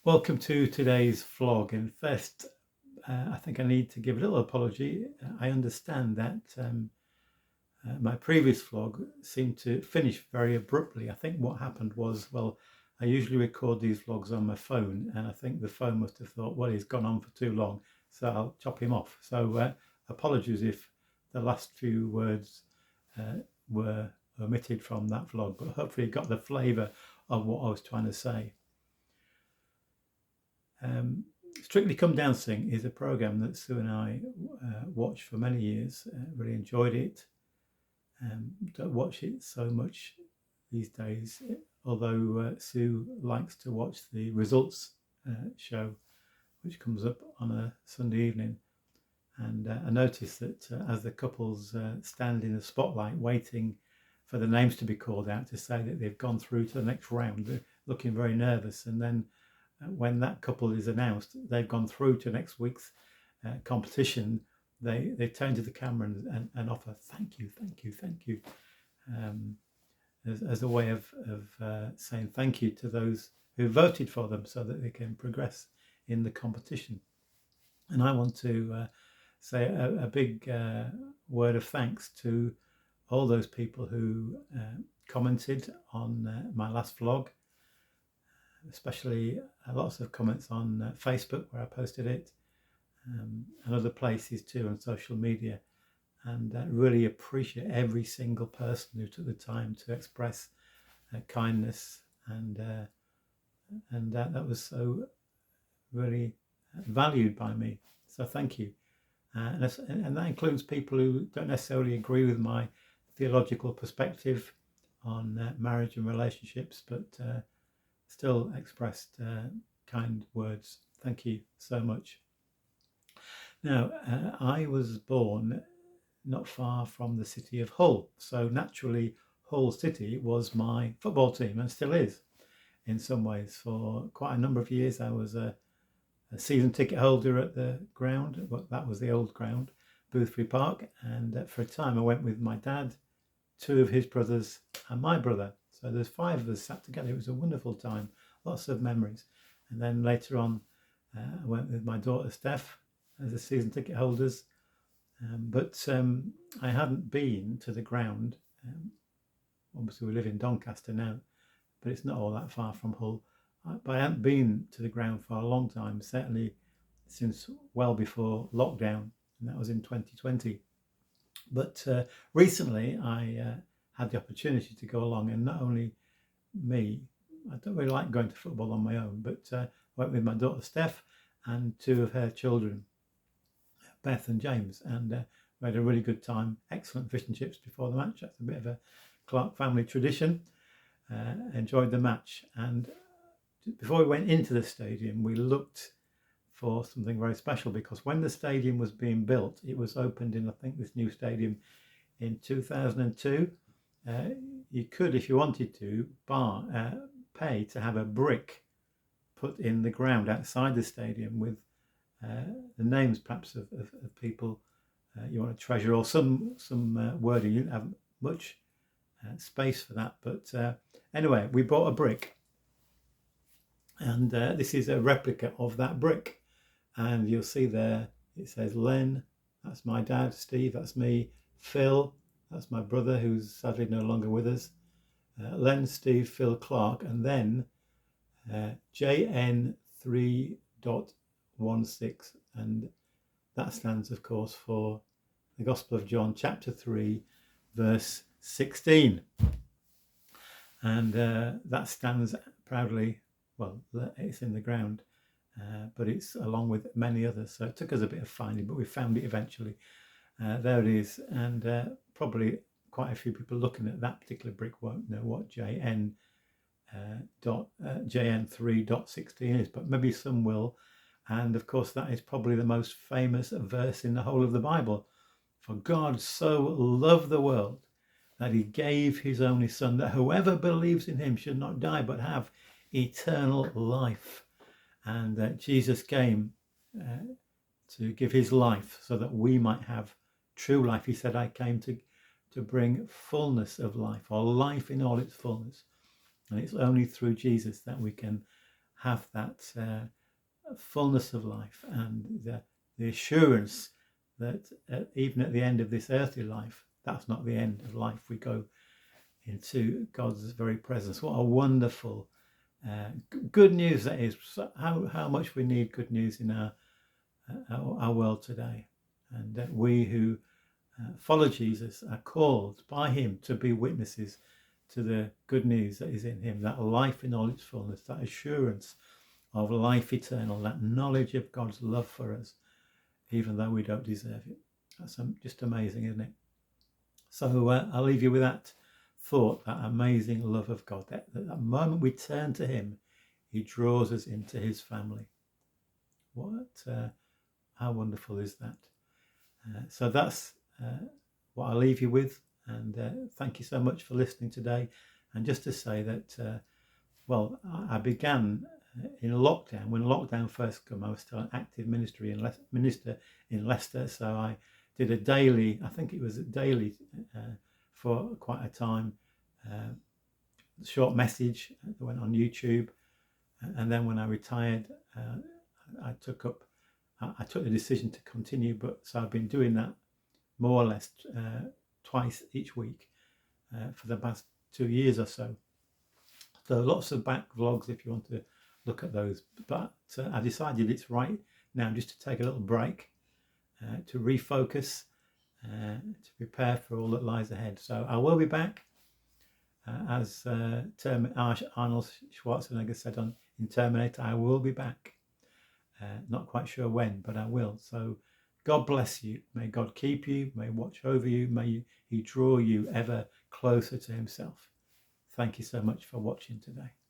Welcome to today's vlog. And first, I think I need to give a little apology. I understand that my previous vlog seemed to finish very abruptly. I think what happened was, well, I usually record these vlogs on my phone, and I think the phone must have thought, well, he's gone on for too long, so I'll chop him off. So apologies if the last few words were omitted from that vlog, but hopefully you got the flavour of what I was trying to say. Strictly Come Dancing is a program that Sue and I watched for many years. Really enjoyed it. Don't watch it so much these days, although Sue likes to watch the results show, which comes up on a Sunday evening. And I noticed that as the couples stand in the spotlight waiting for the names to be called out to say that they've gone through to the next round, they're looking very nervous. And then when that couple is announced, they've gone through to next week's competition, they turn to the camera and offer thank you, as a way of saying thank you to those who voted for them so that they can progress in the competition. And I want to say a big word of thanks to all those people who commented on my last vlog, especially lots of comments on Facebook where I posted it, and other places too on social media. And really appreciate every single person who took the time to express kindness, and that was so really valued by me. So thank you. And that includes people who don't necessarily agree with my theological perspective on marriage and relationships, but still expressed kind words. Thank you so much. Now, I was born not far from the city of Hull, so naturally Hull City was my football team and still is in some ways. For quite a number of years I was a season ticket holder at the ground. Well, that was the old ground, Boothby Park, and for a time I went with my dad, two of his brothers and my brother. So there's five of us sat together. It was a wonderful time, lots of memories. And then later on, I went with my daughter Steph as a season ticket holders. But I hadn't been to the ground. Obviously, we live in Doncaster now, but it's not all that far from Hull. But I hadn't been to the ground for a long time, certainly since well before lockdown, and that was in 2020. But recently I had the opportunity to go along, and not only me, I don't really like going to football on my own, but I went with my daughter Steph and two of her children, Beth and James, and we had a really good time. Excellent fish and chips before the match. That's a bit of a Clark family tradition. Enjoyed the match, and before we went into the stadium we looked for something very special, because when the stadium was being built, it was opened in, I think, this new stadium in 2002. You could, if you wanted to, pay to have a brick put in the ground outside the stadium with the names perhaps of people you want to treasure, or some wording. You didn't have much space for that, but anyway, we bought a brick, and this is a replica of that brick. And you'll see there it says Len, that's my dad, Steve, that's me, Phil, that's my brother who's sadly no longer with us, Len, Steve, Phil, Clark, and then JN 3.16, and that stands, of course, for the Gospel of John, chapter 3, verse 16. And that stands proudly, well, it's in the ground, but it's along with many others. So it took us a bit of finding, but we found it eventually. There it is. And probably quite a few people looking at that particular brick won't know what JN 3.16 is, but maybe some will. And of course, that is probably the most famous verse in the whole of the Bible. For God so loved the world that he gave his only son, that whoever believes in him should not die but have eternal life. And Jesus came to give his life so that we might have true life. He said, I came to bring fullness of life, or life in all its fullness. And it's only through Jesus that we can have that fullness of life and the assurance that even at the end of this earthly life, that's not the end of life. We go into God's very presence. What a wonderful good news that is. How much we need good news in our world today. And we who follow Jesus are called by him to be witnesses to the good news that is in him, that life in all its fullness, that assurance of life eternal, that knowledge of God's love for us, even though we don't deserve it. That's just amazing, isn't it? So I'll leave you with that thought, that amazing love of God. That moment we turn to him, he draws us into his family. How wonderful is that? So that's what I'll leave you with. And thank you so much for listening today. And just to say that, I began in lockdown. When lockdown first came, I was still an active minister in Leicester. So I did a daily, I think it was a daily for quite a time, short message that went on YouTube. And then when I retired, I took the decision to continue. So I've been doing that more or less twice each week for the past 2 years or so. So lots of back vlogs if you want to look at those. But I decided it's right now just to take a little break, to refocus, to prepare for all that lies ahead. So I will be back, as Arnold Schwarzenegger said in Terminator, I will be back. Not quite sure when, but I will. So God bless you. May God keep you, may watch over you, may he draw you ever closer to himself. Thank you so much for watching today.